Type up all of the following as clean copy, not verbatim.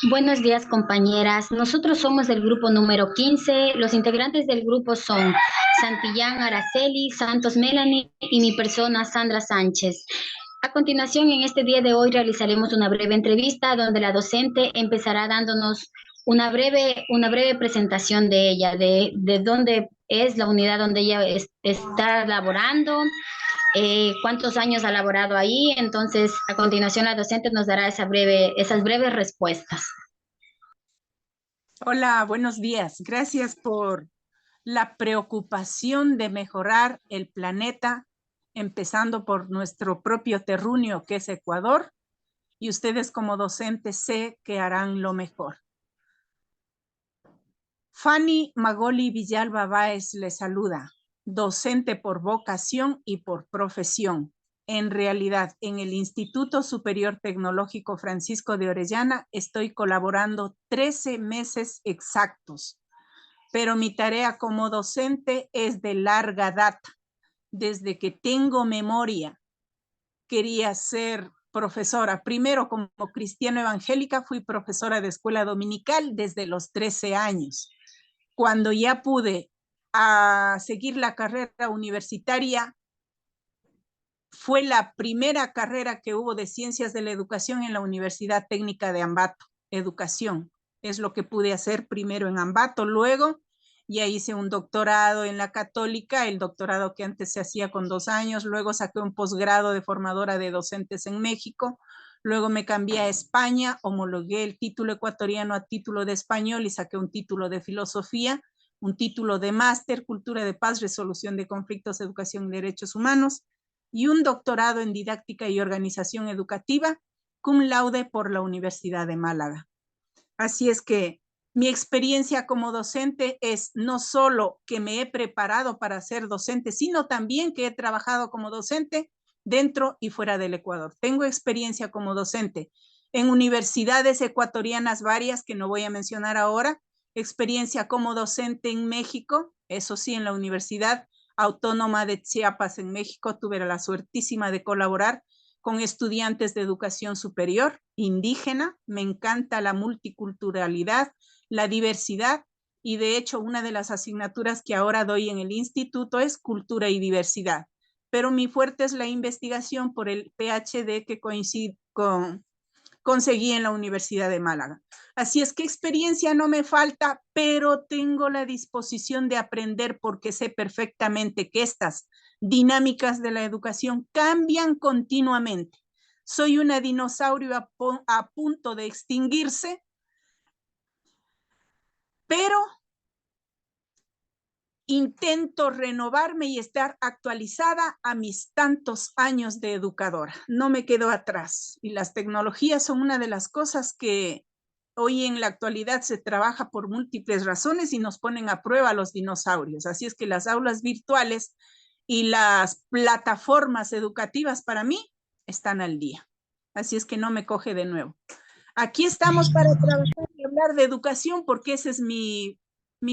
Buenos días, compañeras. Nosotros somos del grupo número 15. Los integrantes del grupo son Santillán Araceli, Santos Melanie y mi persona Sandra Sánchez. A continuación, en este día de hoy realizaremos una breve entrevista donde la docente empezará dándonos una breve presentación de ella, de dónde es la unidad donde ella está laborando, cuántos años ha laborado ahí. Entonces, a continuación, la docente nos dará esas breves respuestas. Hola, buenos días. Gracias por la preocupación de mejorar el planeta, empezando por nuestro propio terruño, que es Ecuador, y ustedes como docentes sé que harán lo mejor. Fanny Magoli Villalba Báez les saluda, docente por vocación y por profesión. En realidad, en el Instituto Superior Tecnológico Francisco de Orellana estoy colaborando 13 meses exactos, pero mi tarea como docente es de larga data. Desde que tengo memoria, quería ser profesora. Primero, como cristiano evangélica, fui profesora de escuela dominical desde los 13 años. Cuando ya pude seguir la carrera universitaria, fue la primera carrera que hubo de Ciencias de la Educación en la Universidad Técnica de Ambato. Educación es lo que pude hacer primero en Ambato, luego ya hice un doctorado en la Católica, el doctorado que antes se hacía con 2 años, luego saqué un posgrado de formadora de docentes en México, luego me cambié a España, homologué el título ecuatoriano a título de español y saqué un título de filosofía, un título de máster, cultura de paz, resolución de conflictos, educación y derechos humanos, y un doctorado en didáctica y organización educativa, cum laude por la Universidad de Málaga. Así es que mi experiencia como docente es no solo que me he preparado para ser docente, sino también que he trabajado como docente dentro y fuera del Ecuador. Tengo experiencia como docente en universidades ecuatorianas varias que no voy a mencionar ahora, experiencia como docente en México, eso sí, en la Universidad Autónoma de Chiapas en México, tuve la suertísima de colaborar con estudiantes de educación superior indígena. Me encanta la multiculturalidad, la diversidad, y de hecho una de las asignaturas que ahora doy en el instituto es cultura y diversidad. Pero mi fuerte es la investigación por el PhD que conseguí en la Universidad de Málaga. Así es que experiencia no me falta, pero tengo la disposición de aprender porque sé perfectamente que estas dinámicas de la educación cambian continuamente. Soy una dinosaurio a punto de extinguirse, pero intento renovarme y estar actualizada a mis tantos años de educadora. No me quedo atrás. Y las tecnologías son una de las cosas que hoy en la actualidad se trabaja por múltiples razones y nos ponen a prueba a los dinosaurios. Así es que las aulas virtuales y las plataformas educativas para mí están al día. Así es que no me coge de nuevo. Aquí estamos para trabajar y hablar de educación porque ese es mi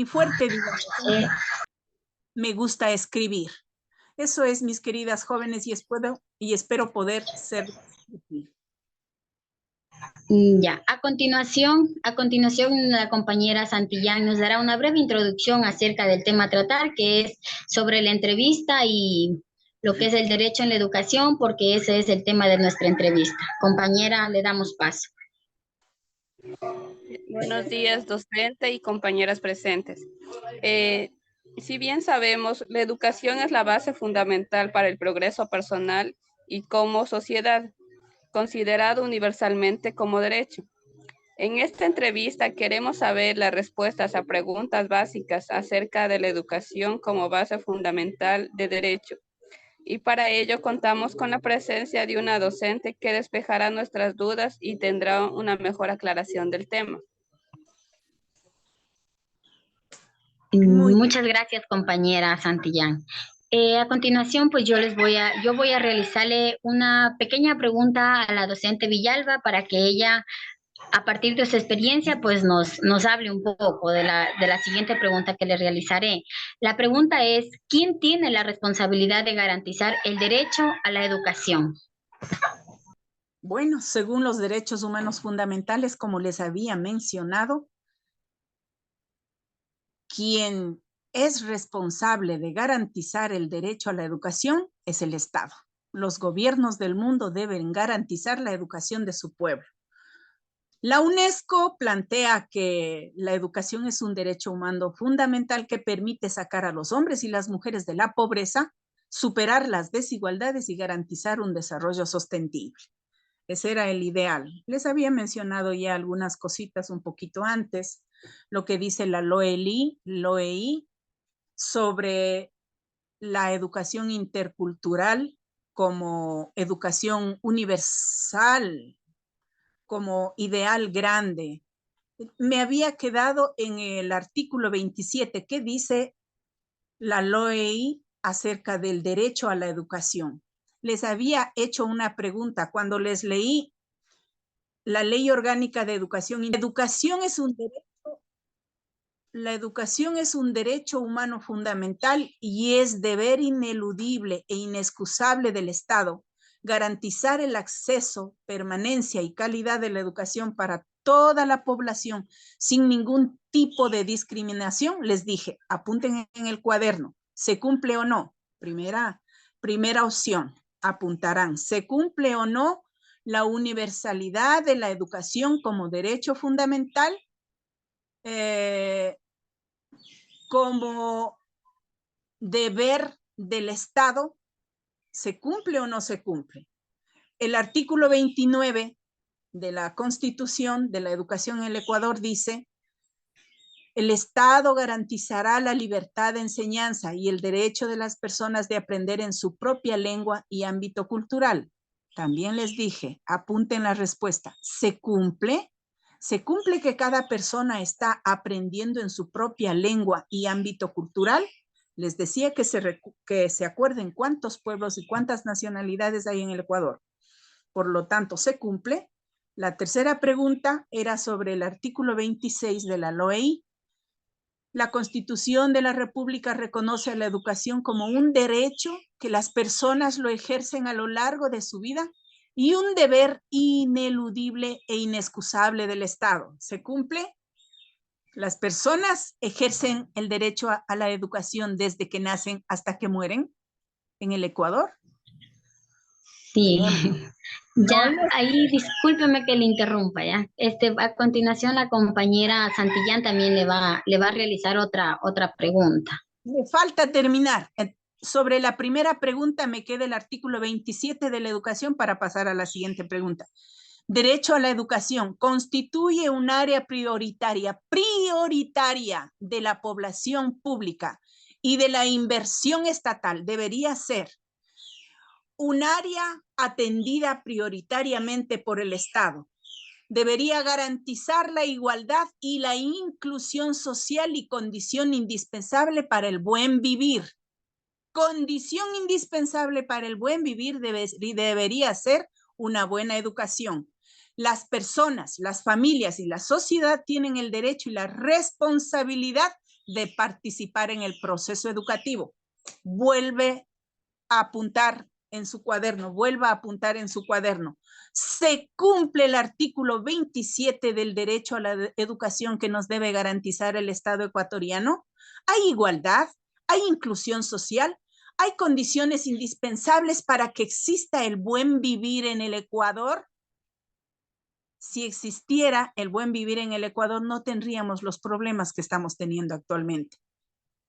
fuerte, digamos. Me gusta escribir. Eso es, mis queridas jóvenes, y espero poder ser útil. Ya, a continuación, la compañera Santillán nos dará una breve introducción acerca del tema a tratar, que es sobre la entrevista y lo que es el derecho en la educación, porque ese es el tema de nuestra entrevista. Compañera, le damos paso. Buenos días, docente y compañeras presentes. Si bien sabemos, la educación es la base fundamental para el progreso personal y como sociedad, considerado universalmente como derecho. En esta entrevista queremos saber las respuestas a preguntas básicas acerca de la educación como base fundamental de derecho. Y para ello contamos con la presencia de una docente que despejará nuestras dudas y tendrá una mejor aclaración del tema. Muchas gracias, compañera Santillán. A continuación, pues yo voy a realizarle una pequeña pregunta a la docente Villalba para que ella, a partir de su experiencia, pues nos hable un poco de la siguiente pregunta que le realizaré. La pregunta es, ¿quién tiene la responsabilidad de garantizar el derecho a la educación? Bueno, según los derechos humanos fundamentales, como les había mencionado, quien es responsable de garantizar el derecho a la educación es el Estado. Los gobiernos del mundo deben garantizar la educación de su pueblo. La UNESCO plantea que la educación es un derecho humano fundamental que permite sacar a los hombres y las mujeres de la pobreza, superar las desigualdades y garantizar un desarrollo sostenible. Ese era el ideal. Les había mencionado ya algunas cositas un poquito antes, lo que dice la LOEI sobre la educación intercultural como educación universal, como ideal grande. Me había quedado en el artículo 27 que dice la LOEI acerca del derecho a la educación. Les había hecho una pregunta cuando les leí la Ley Orgánica de Educación. La educación es un derecho humano fundamental y es deber ineludible e inexcusable del Estado garantizar el acceso, permanencia y calidad de la educación para toda la población sin ningún tipo de discriminación. Les dije, apunten en el cuaderno, ¿se cumple o no? Primera opción, apuntarán, ¿se cumple o no la universalidad de la educación como derecho fundamental? Como deber del Estado, ¿se cumple o no se cumple? El artículo 29 de la Constitución de la Educación en el Ecuador dice: el Estado garantizará la libertad de enseñanza y el derecho de las personas de aprender en su propia lengua y ámbito cultural. También les dije, apunten la respuesta, ¿se cumple? ¿Se cumple que cada persona está aprendiendo en su propia lengua y ámbito cultural? Les decía que se acuerden cuántos pueblos y cuántas nacionalidades hay en el Ecuador. Por lo tanto, ¿se cumple? La tercera pregunta era sobre el artículo 26 de la LOEI. La Constitución de la República reconoce a la educación como un derecho que las personas lo ejercen a lo largo de su vida y un deber ineludible e inexcusable del Estado. ¿Se cumple? Las personas ejercen el derecho a la educación desde que nacen hasta que mueren en el Ecuador. Sí, ya ahí discúlpeme que le interrumpa, ya. A continuación la compañera Santillán también le va a realizar otra pregunta. Me falta terminar. Sobre la primera pregunta me queda el artículo 27 de la educación para pasar a la siguiente pregunta. Derecho a la educación constituye un área prioritaria de la población pública y de la inversión estatal. Debería ser un área atendida prioritariamente por el Estado. Debería garantizar la igualdad y la inclusión social y condición indispensable para el buen vivir. Condición indispensable para el buen vivir debería ser una buena educación. Las personas, las familias y la sociedad tienen el derecho y la responsabilidad de participar en el proceso educativo. Vuelve a apuntar en su cuaderno, vuelva a apuntar en su cuaderno. Se cumple el artículo 27 del derecho a la educación que nos debe garantizar el Estado ecuatoriano. Hay igualdad, hay inclusión social, hay condiciones indispensables para que exista el buen vivir en el Ecuador. Si existiera el buen vivir en el Ecuador, no tendríamos los problemas que estamos teniendo actualmente.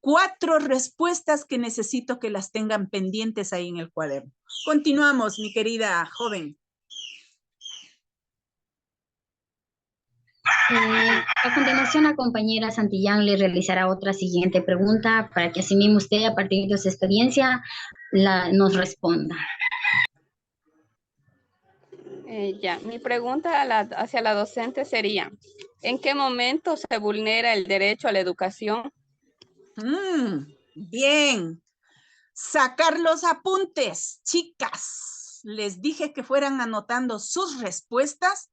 4 respuestas que necesito que las tengan pendientes ahí en el cuaderno. Continuamos, mi querida joven. A continuación, la compañera Santillán le realizará otra siguiente pregunta para que así mismo usted, a partir de su experiencia, nos responda. Mi pregunta hacia la docente sería, ¿en qué momento se vulnera el derecho a la educación? Bien. Sacar los apuntes, chicas. Les dije que fueran anotando sus respuestas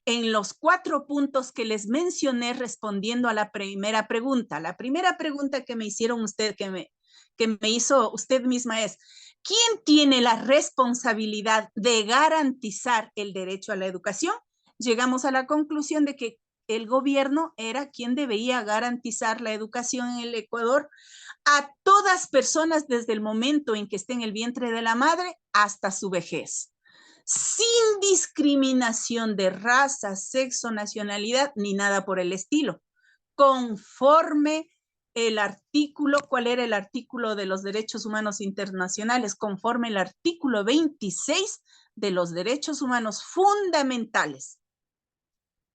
en los 4 puntos que les mencioné respondiendo a la primera pregunta. La primera pregunta que me hicieron usted, que me hizo usted misma es, ¿Quién tiene la responsabilidad de garantizar el derecho a la educación? Llegamos a la conclusión de que el gobierno era quien debía garantizar la educación en el Ecuador a todas personas desde el momento en que esté en el vientre de la madre hasta su vejez, sin discriminación de raza, sexo, nacionalidad, ni nada por el estilo, conforme el artículo, ¿cuál era el artículo de los derechos humanos internacionales? Conforme el artículo 26 de los derechos humanos fundamentales,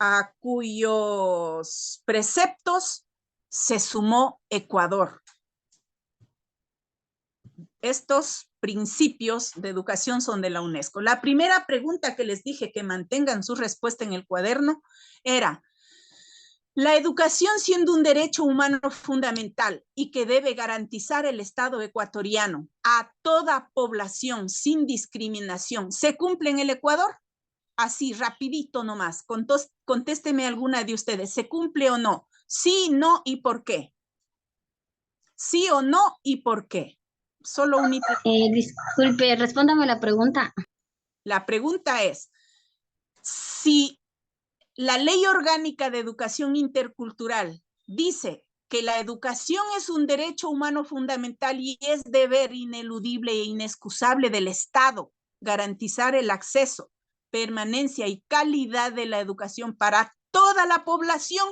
a cuyos preceptos se sumó Ecuador. Estos principios de educación son de la UNESCO. La primera pregunta que les dije que mantengan su respuesta en el cuaderno era: la educación, siendo un derecho humano fundamental y que debe garantizar el Estado ecuatoriano a toda población sin discriminación, ¿se cumple en el Ecuador? Así, rapidito nomás. Contésteme alguna de ustedes. ¿Se cumple o no? Sí, no y por qué. Sí o no y por qué. Solo un Disculpe, respóndame la pregunta. La pregunta es, si la Ley Orgánica de Educación Intercultural dice que la educación es un derecho humano fundamental y es deber ineludible e inexcusable del Estado garantizar el acceso, permanencia y calidad de la educación para toda la población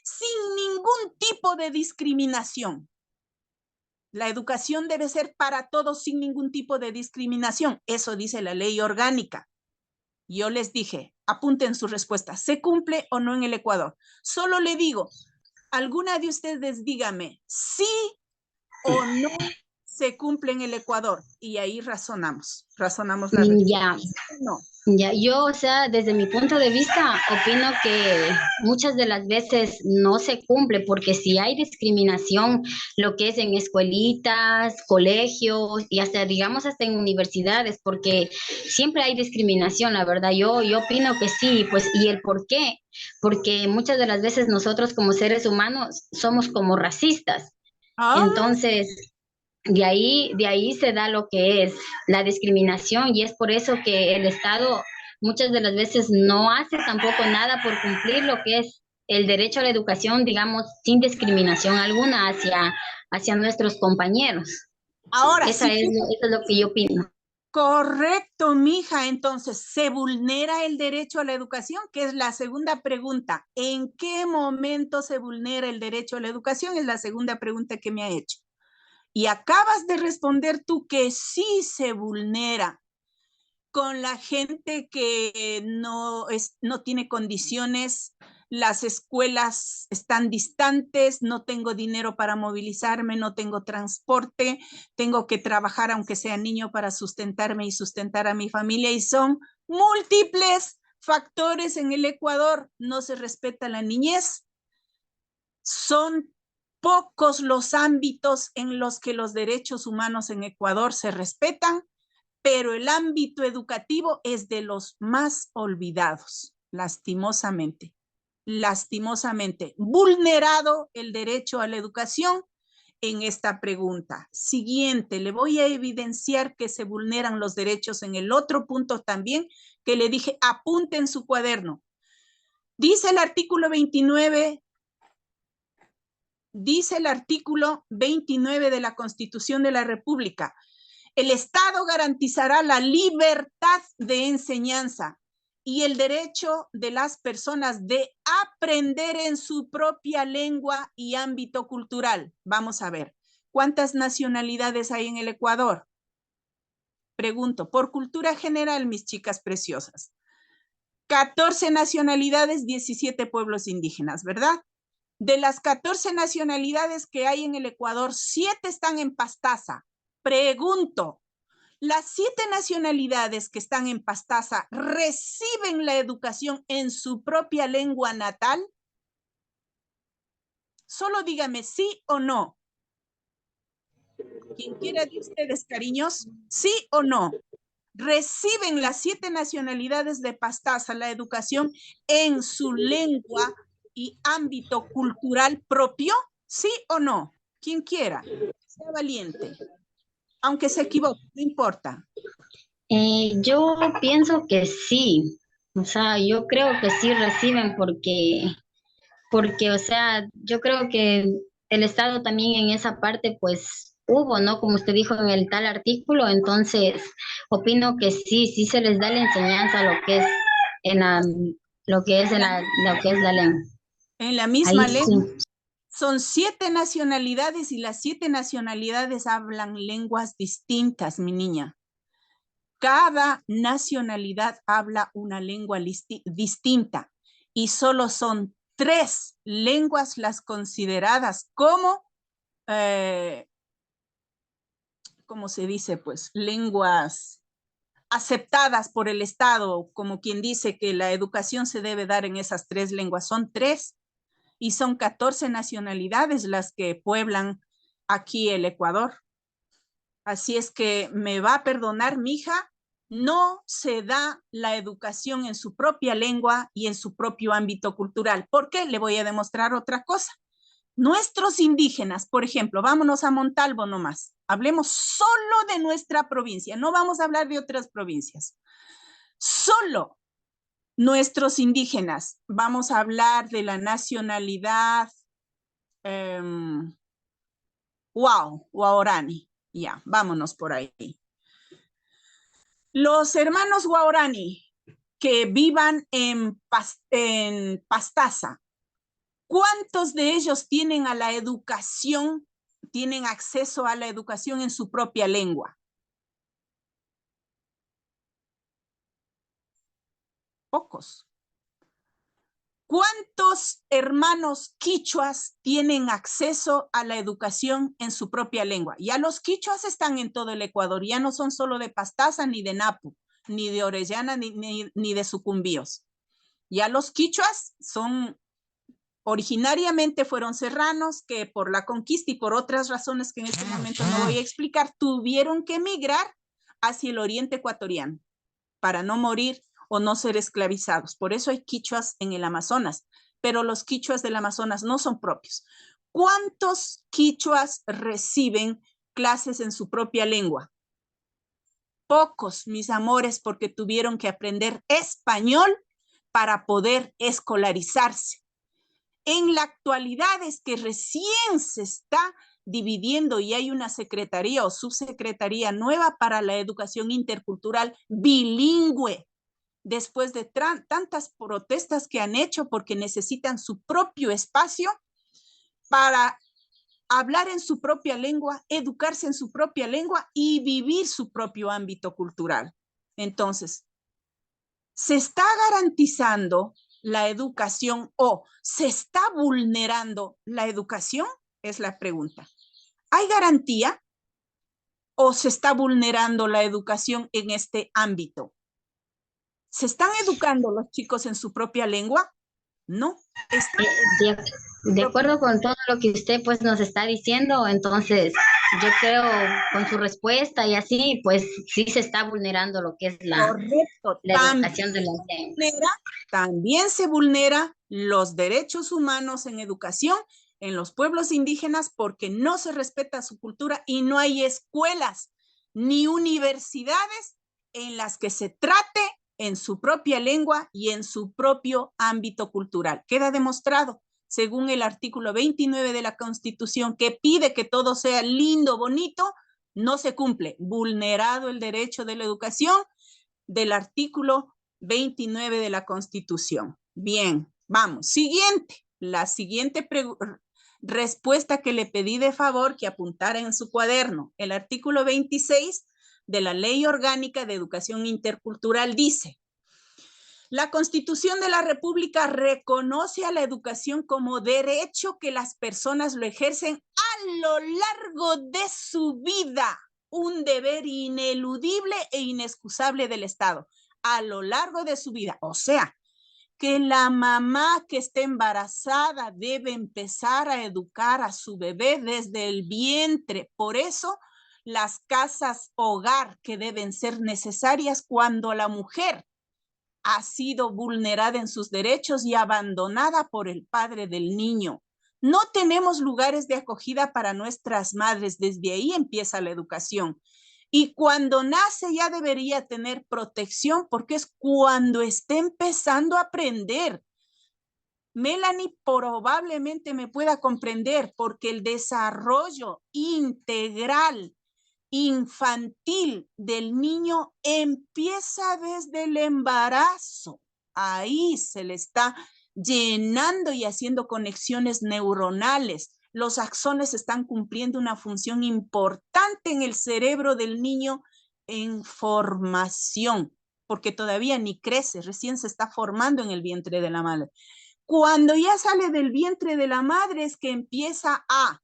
sin ningún tipo de discriminación. La educación debe ser para todos sin ningún tipo de discriminación. Eso dice la ley orgánica. Yo les dije, apunten su respuesta. ¿Se cumple o no en el Ecuador? Solo le digo, alguna de ustedes dígame, sí o no se cumple en el Ecuador. Y ahí razonamos la respuesta. Ya. No. Ya, yo, o sea, desde mi punto de vista, opino que muchas de las veces no se cumple porque si hay discriminación, lo que es en escuelitas, colegios y hasta, digamos, hasta en universidades, porque siempre hay discriminación, la verdad. Yo opino que sí, pues, ¿y el por qué? Porque muchas de las veces nosotros como seres humanos somos como racistas. Entonces, de ahí se da lo que es la discriminación y es por eso que el Estado muchas de las veces no hace tampoco nada por cumplir lo que es el derecho a la educación, digamos, sin discriminación alguna hacia nuestros compañeros. Ahora Eso es lo que yo opino. Correcto, mija. Entonces, ¿se vulnera el derecho a la educación? Que es la segunda pregunta. ¿En qué momento se vulnera el derecho a la educación? Es la segunda pregunta que me ha hecho. Y acabas de responder tú que sí se vulnera con la gente que no tiene condiciones, las escuelas están distantes, no tengo dinero para movilizarme, no tengo transporte, tengo que trabajar aunque sea niño para sustentarme y sustentar a mi familia, y son múltiples factores en el Ecuador. No se respeta la niñez, son pocos los ámbitos en los que los derechos humanos en Ecuador se respetan, pero el ámbito educativo es de los más olvidados, lastimosamente. Lastimosamente, vulnerado el derecho a la educación en esta pregunta. Siguiente, le voy a evidenciar que se vulneran los derechos en el otro punto también, que le dije, apunte en su cuaderno. Dice el artículo 29 de la Constitución de la República: el Estado garantizará la libertad de enseñanza y el derecho de las personas de aprender en su propia lengua y ámbito cultural. Vamos a ver, ¿cuántas nacionalidades hay en el Ecuador? Pregunto, por cultura general, mis chicas preciosas. 14 nacionalidades, 17 pueblos indígenas, ¿verdad? De las 14 nacionalidades que hay en el Ecuador, 7 están en Pastaza. Pregunto, ¿las 7 nacionalidades que están en Pastaza reciben la educación en su propia lengua natal? Solo dígame sí o no. Quien quiera de ustedes, cariños, sí o no. ¿Reciben las 7 nacionalidades de Pastaza la educación en su lengua y ámbito cultural propio? ¿Sí o no? Quien quiera, sea valiente. Aunque se equivoque, no importa. Yo pienso que sí, o sea, yo creo que sí reciben porque, o sea, yo creo que el Estado también en esa parte, pues hubo, ¿no? Como usted dijo en el tal artículo, entonces opino que sí, sí se les da la enseñanza lo que es en la, lo que es en la, lo que es la lengua. En la Ahí misma sí. lengua. Son 7 nacionalidades y las 7 nacionalidades hablan lenguas distintas, mi niña. Cada nacionalidad habla una lengua distinta y solo son 3 lenguas las consideradas como, ¿cómo se dice? Pues lenguas aceptadas por el Estado, como quien dice que la educación se debe dar en esas 3 lenguas. Son 3 y son 14 nacionalidades las que pueblan aquí el Ecuador. Así es que me va a perdonar, mija, no se da la educación en su propia lengua y en su propio ámbito cultural. ¿Por qué? Le voy a demostrar otra cosa. Nuestros indígenas, por ejemplo, vámonos a Montalvo nomás. Hablemos solo de nuestra provincia, no vamos a hablar de otras provincias. Solo nuestros indígenas, vamos a hablar de la nacionalidad Guaorani. Ya, vámonos por ahí. Los hermanos Guaorani que vivan en Pastaza, ¿cuántos de ellos tienen a la educación, tienen acceso a la educación en su propia lengua? Pocos. ¿Cuántos hermanos quichuas tienen acceso a la educación en su propia lengua? Ya los quichuas están en todo el Ecuador, ya no son solo de Pastaza, ni de Napo, ni de Orellana, ni de Sucumbíos. Ya los quichuas son, originariamente fueron serranos que por la conquista y por otras razones que en este momento no voy a explicar, tuvieron que emigrar hacia el oriente ecuatoriano para no morir o no ser esclavizados. Por eso hay quichuas en el Amazonas, pero los quichuas del Amazonas no son propios. ¿Cuántos quichuas reciben clases en su propia lengua? Pocos, mis amores, porque tuvieron que aprender español para poder escolarizarse. En la actualidad es que recién se está dividiendo y hay una secretaría o subsecretaría nueva para la educación intercultural bilingüe, después de tantas protestas que han hecho porque necesitan su propio espacio para hablar en su propia lengua, educarse en su propia lengua y vivir su propio ámbito cultural. Entonces, ¿se está garantizando la educación o se está vulnerando la educación? Es la pregunta. ¿Hay garantía o se está vulnerando la educación en este ámbito? ¿Se están educando los chicos en su propia lengua? No. De acuerdo con todo lo que usted pues nos está diciendo, entonces yo creo con su respuesta y así, pues sí se está vulnerando lo que es Correcto. la educación de las lenguas. También se vulnera los derechos humanos en educación en los pueblos indígenas porque no se respeta su cultura y no hay escuelas ni universidades en las que se trate en su propia lengua y en su propio ámbito cultural. Queda demostrado, según el artículo 29 de la Constitución, que pide que todo sea lindo, bonito, no se cumple. Vulnerado el derecho de la educación del artículo 29 de la Constitución. Bien, vamos. Siguiente. La siguiente respuesta que le pedí de favor que apuntara en su cuaderno. El artículo 26 de la Ley Orgánica de Educación Intercultural dice: la Constitución de la República reconoce a la educación como derecho que las personas lo ejercen a lo largo de su vida, un deber ineludible e inexcusable del Estado, a lo largo de su vida. O sea, que la mamá que esté embarazada debe empezar a educar a su bebé desde el vientre. Por eso, las casas hogar que deben ser necesarias cuando la mujer ha sido vulnerada en sus derechos y abandonada por el padre del niño. No tenemos lugares de acogida para nuestras madres. Desde ahí empieza la educación. Y cuando nace ya debería tener protección porque es cuando está empezando a aprender. Melanie probablemente me pueda comprender porque el desarrollo integral infantil del niño empieza desde el embarazo. Ahí se le está llenando y haciendo conexiones neuronales. Los axones están cumpliendo una función importante en el cerebro del niño en formación, porque todavía ni crece, recién se está formando en el vientre de la madre. Cuando ya sale del vientre de la madre es que empieza a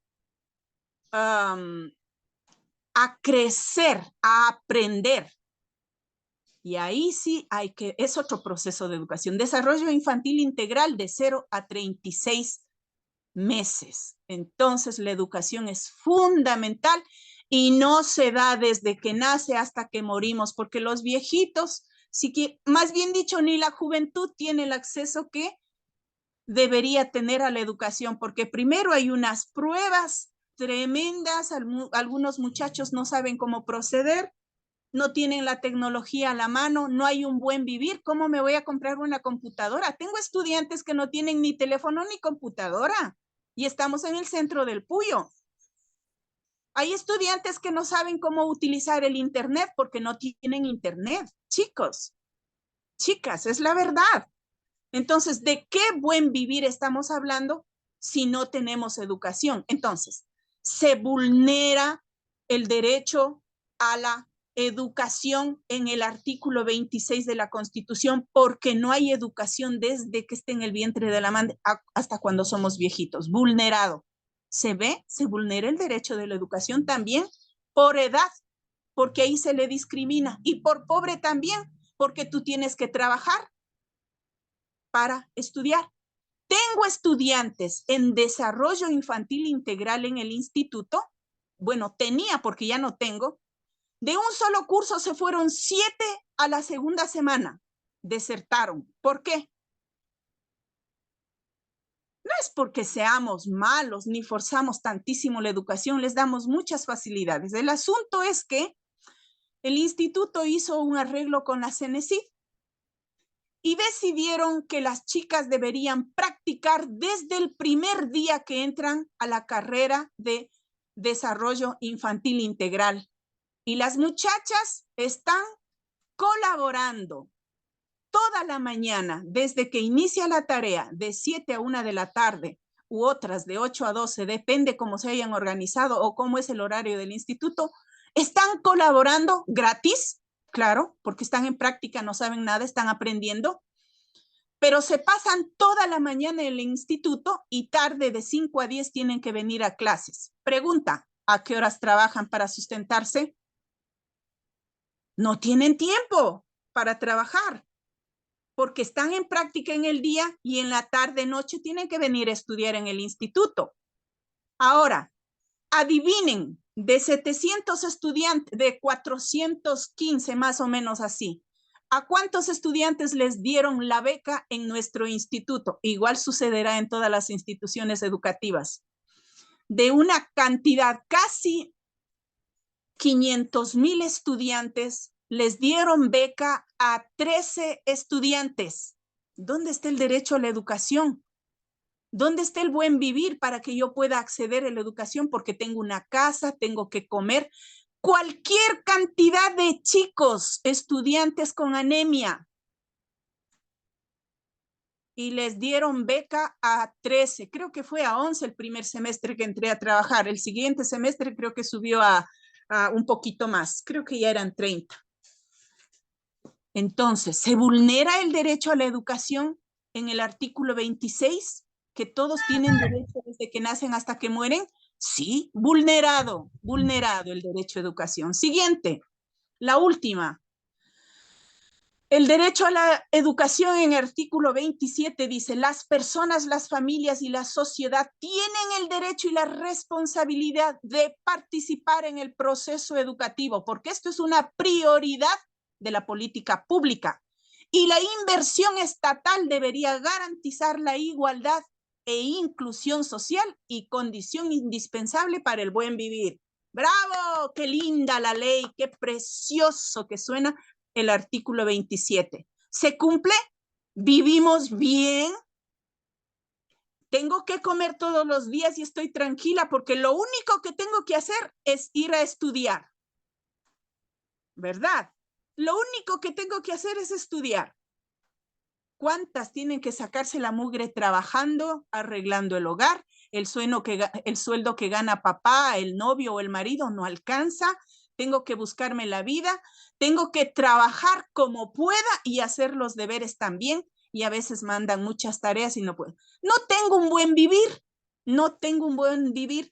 crecer, a aprender. Y ahí sí es otro proceso de educación. Desarrollo infantil integral de 0 a 36 meses. Entonces la educación es fundamental y no se da desde que nace hasta que morimos, porque los viejitos, más bien dicho, ni la juventud tiene el acceso que debería tener a la educación, porque primero hay unas pruebas tremendas, algunos muchachos no saben cómo proceder, no tienen la tecnología a la mano, no hay un buen vivir. ¿Cómo me voy a comprar una computadora? Tengo estudiantes que no tienen ni teléfono ni computadora y estamos en el centro del Puyo. Hay estudiantes que no saben cómo utilizar el internet porque no tienen internet. Chicos, chicas, es la verdad. Entonces, ¿de qué buen vivir estamos hablando si no tenemos educación? Entonces, se vulnera el derecho a la educación en el artículo 26 de la Constitución porque no hay educación desde que esté en el vientre de la madre hasta cuando somos viejitos. Vulnerado. Se vulnera el derecho de la educación también por edad, porque ahí se le discrimina, y por pobre también, porque tú tienes que trabajar para estudiar. Tengo estudiantes en desarrollo infantil integral en el instituto. Bueno, tenía porque ya no tengo. De un solo curso se fueron 7 a la segunda semana. Desertaron. ¿Por qué? No es porque seamos malos ni forzamos tantísimo la educación, les damos muchas facilidades. El asunto es que el instituto hizo un arreglo con la CENESID y decidieron que las chicas deberían practicar desde el primer día que entran a la carrera de desarrollo infantil integral. Y las muchachas están colaborando toda la mañana, desde que inicia la tarea, de 7 a 1 de la tarde, u otras de 8 a 12, depende cómo se hayan organizado o cómo es el horario del instituto, están colaborando gratis, claro, porque están en práctica, no saben nada, están aprendiendo, pero se pasan toda la mañana en el instituto y tarde de 5 a 10 tienen que venir a clases. Pregunta, ¿a qué horas trabajan para sustentarse? No tienen tiempo para trabajar, porque están en práctica en el día y en la tarde, noche tienen que venir a estudiar en el instituto. Ahora, adivinen, de 700 estudiantes, de 415 más o menos así, ¿a cuántos estudiantes les dieron la beca en nuestro instituto? Igual sucederá en todas las instituciones educativas. De una cantidad casi 500,000 estudiantes, les dieron beca a 13 estudiantes. ¿Dónde está el derecho a la educación? ¿Dónde está el buen vivir para que yo pueda acceder a la educación? Porque tengo una casa, tengo que comer. Cualquier cantidad de chicos, estudiantes con anemia, y les dieron beca a 13. Creo que fue a 11 el primer semestre que entré a trabajar. El siguiente semestre creo que subió a un poquito más. Creo que ya eran 30. Entonces, ¿se vulnera el derecho a la educación en el artículo 26? ¿Que todos tienen derecho desde que nacen hasta que mueren? Sí, vulnerado el derecho a educación. Siguiente, la última. El derecho a la educación en el artículo 27 dice, las personas, las familias y la sociedad tienen el derecho y la responsabilidad de participar en el proceso educativo, porque esto es una prioridad de la política pública. Y la inversión estatal debería garantizar la igualdad e inclusión social y condición indispensable para el buen vivir. ¡Bravo! ¡Qué linda la ley! ¡Qué precioso que suena el artículo 27! ¿Se cumple? ¿Vivimos bien? Tengo que comer todos los días y estoy tranquila porque lo único que tengo que hacer es ir a estudiar. ¿Verdad? Lo único que tengo que hacer es estudiar. ¿Cuántas tienen que sacarse la mugre trabajando, arreglando el hogar? El sueldo que gana papá, el novio o el marido no alcanza. Tengo que buscarme la vida. Tengo que trabajar como pueda y hacer los deberes también. Y a veces mandan muchas tareas y no puedo. No tengo un buen vivir. No tengo un buen vivir.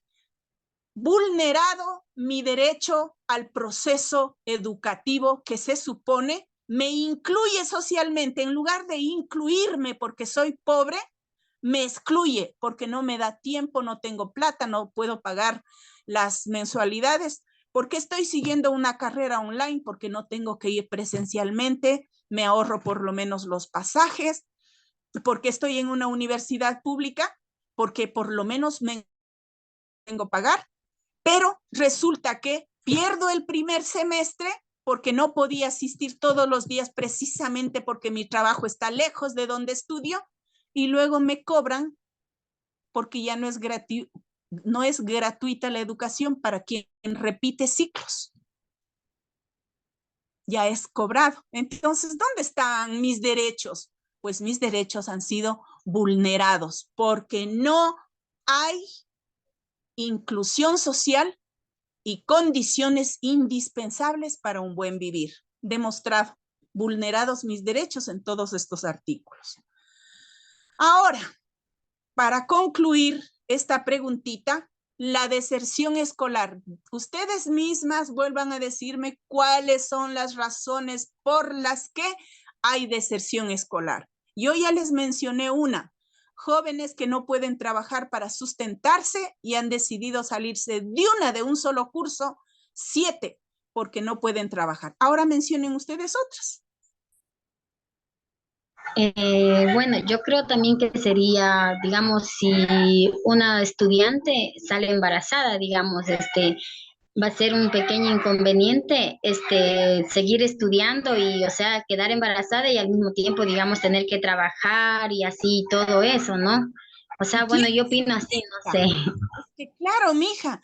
Vulnerado mi derecho al proceso educativo que se supone me incluye socialmente. En lugar de incluirme porque soy pobre, me excluye porque no me da tiempo, no tengo plata, no puedo pagar las mensualidades, porque estoy siguiendo una carrera online, porque no tengo que ir presencialmente, me ahorro por lo menos los pasajes, porque estoy en una universidad pública, porque por lo menos me tengo que pagar, pero resulta que pierdo el primer semestre porque no podía asistir todos los días precisamente porque mi trabajo está lejos de donde estudio y luego me cobran porque ya no es gratuita la educación para quien repite ciclos. Ya es cobrado. Entonces, ¿dónde están mis derechos? Pues mis derechos han sido vulnerados porque no hay inclusión social y condiciones indispensables para un buen vivir. Demostrado, vulnerados mis derechos en todos estos artículos. Ahora, para concluir esta preguntita, la deserción escolar. Ustedes mismas vuelvan a decirme cuáles son las razones por las que hay deserción escolar. Yo ya les mencioné una. Jóvenes que no pueden trabajar para sustentarse y han decidido salirse de un solo curso, 7, porque no pueden trabajar. Ahora mencionen ustedes otras. Bueno, yo creo también que sería, digamos, si una estudiante sale embarazada, digamos, va a ser un pequeño inconveniente, seguir estudiando y, o sea, quedar embarazada y al mismo tiempo, digamos, tener que trabajar y así todo eso, ¿no? O sea, bueno, yo opino así, no sé. Es que claro, mija,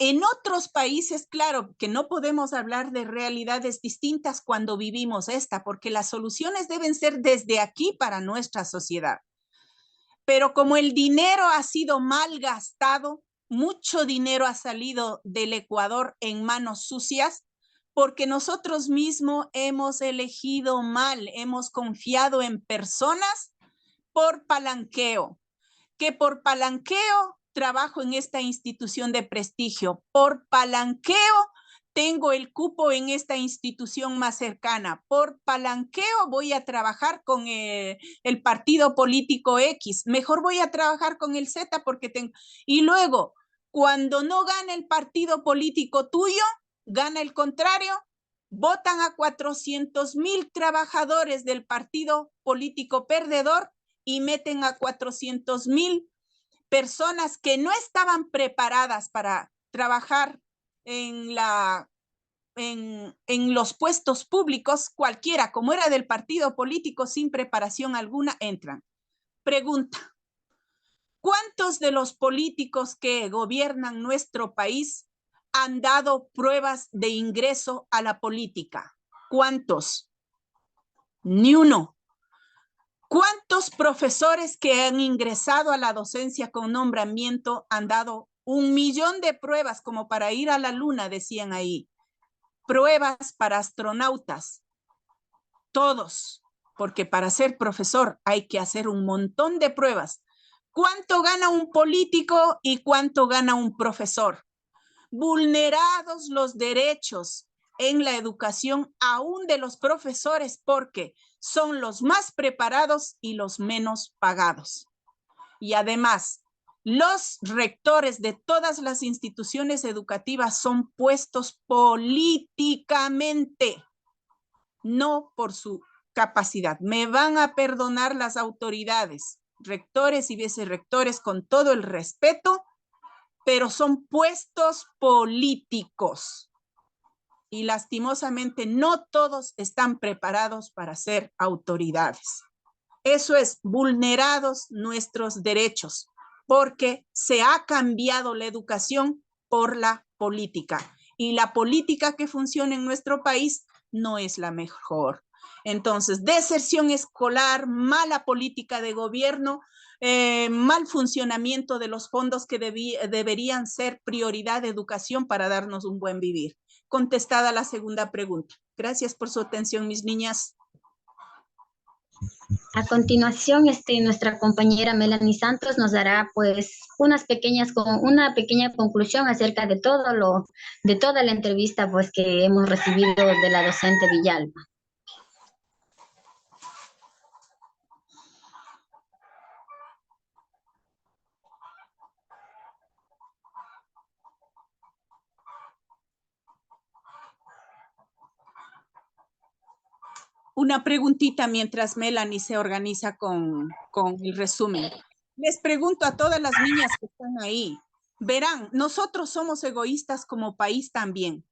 en otros países, claro, que no podemos hablar de realidades distintas cuando vivimos esta, porque las soluciones deben ser desde aquí para nuestra sociedad. Pero como el dinero ha sido mal gastado, mucho dinero ha salido del Ecuador en manos sucias, porque nosotros mismos hemos elegido mal, hemos confiado en personas por palanqueo, que por palanqueo trabajo en esta institución de prestigio, por palanqueo tengo el cupo en esta institución más cercana, por palanqueo voy a trabajar con el partido político X, mejor voy a trabajar con el Z porque tengo... Y luego, cuando no gana el partido político tuyo, gana el contrario, votan a 400,000 trabajadores del partido político perdedor y meten a 400,000 personas que no estaban preparadas para trabajar en los puestos públicos, cualquiera, como era del partido político, sin preparación alguna, entran. Pregunta, ¿cuántos de los políticos que gobiernan nuestro país han dado pruebas de ingreso a la política? ¿Cuántos? Ni uno. ¿Cuántos profesores que han ingresado a la docencia con nombramiento han dado 1,000,000 de pruebas como para ir a la luna, decían ahí? Pruebas para astronautas. Todos, porque para ser profesor hay que hacer un montón de pruebas. ¿Cuánto gana un político y cuánto gana un profesor? Vulnerados los derechos en la educación aún de los profesores porque son los más preparados y los menos pagados. Y además, los rectores de todas las instituciones educativas son puestos políticamente, no por su capacidad. Me van a perdonar las autoridades, rectores y vicerrectores con todo el respeto, pero son puestos políticos. Y lastimosamente no todos están preparados para ser autoridades. Eso es, vulnerados nuestros derechos, porque se ha cambiado la educación por la política. Y la política que funciona en nuestro país no es la mejor. Entonces, deserción escolar, mala política de gobierno, mal funcionamiento de los fondos que deberían ser prioridad de educación para darnos un buen vivir. Contestada la segunda pregunta. Gracias por su atención, mis niñas. A continuación, nuestra compañera Melanie Santos nos dará pues una pequeña conclusión acerca de de toda la entrevista pues que hemos recibido de la docente Villalba. Una preguntita mientras Melanie se organiza con el resumen. Les pregunto a todas las niñas que están ahí. Verán, nosotros somos egoístas como país también.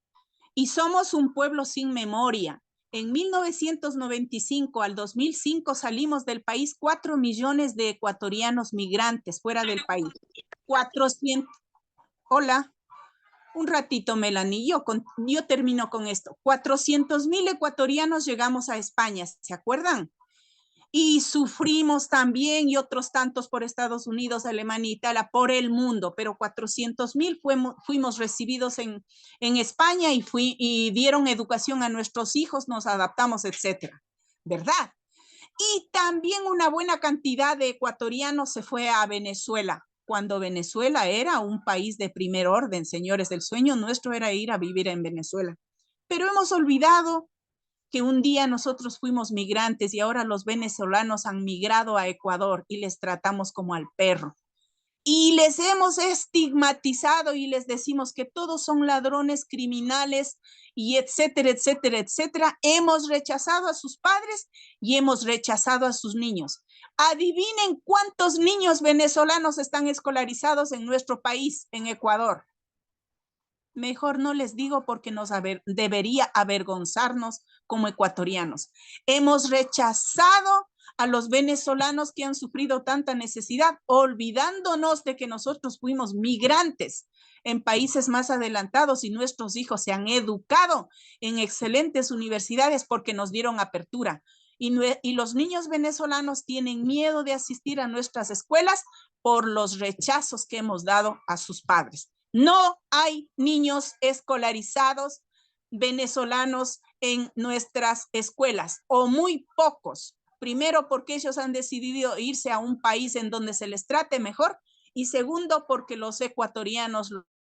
Y somos un pueblo sin memoria. En 1995 al 2005 salimos del país 4 millones de ecuatorianos migrantes fuera del país. 400. Hola. Un ratito, Melanie, yo termino con esto. 400,000 ecuatorianos llegamos a España, ¿se acuerdan? Y sufrimos también y otros tantos por Estados Unidos, Alemania, Italia, por el mundo, pero 400,000 fuimos recibidos en España y dieron educación a nuestros hijos, nos adaptamos, etcétera, ¿verdad? Y también una buena cantidad de ecuatorianos se fue a Venezuela, cuando Venezuela era un país de primer orden, señores. El sueño nuestro era ir a vivir en Venezuela. Pero hemos olvidado que un día nosotros fuimos migrantes y ahora los venezolanos han migrado a Ecuador y les tratamos como al perro. Y les hemos estigmatizado y les decimos que todos son ladrones, criminales y etcétera, etcétera, etcétera. Hemos rechazado a sus padres y hemos rechazado a sus niños. Adivinen cuántos niños venezolanos están escolarizados en nuestro país, en Ecuador. Mejor no les digo porque debería avergonzarnos como ecuatorianos. Hemos rechazado a los venezolanos que han sufrido tanta necesidad, olvidándonos de que nosotros fuimos migrantes en países más adelantados y nuestros hijos se han educado en excelentes universidades porque nos dieron apertura. Y los niños venezolanos tienen miedo de asistir a nuestras escuelas por los rechazos que hemos dado a sus padres. No hay niños escolarizados venezolanos en nuestras escuelas, o muy pocos. Primero, porque ellos han decidido irse a un país en donde se les trate mejor, y segundo, porque los ecuatorianos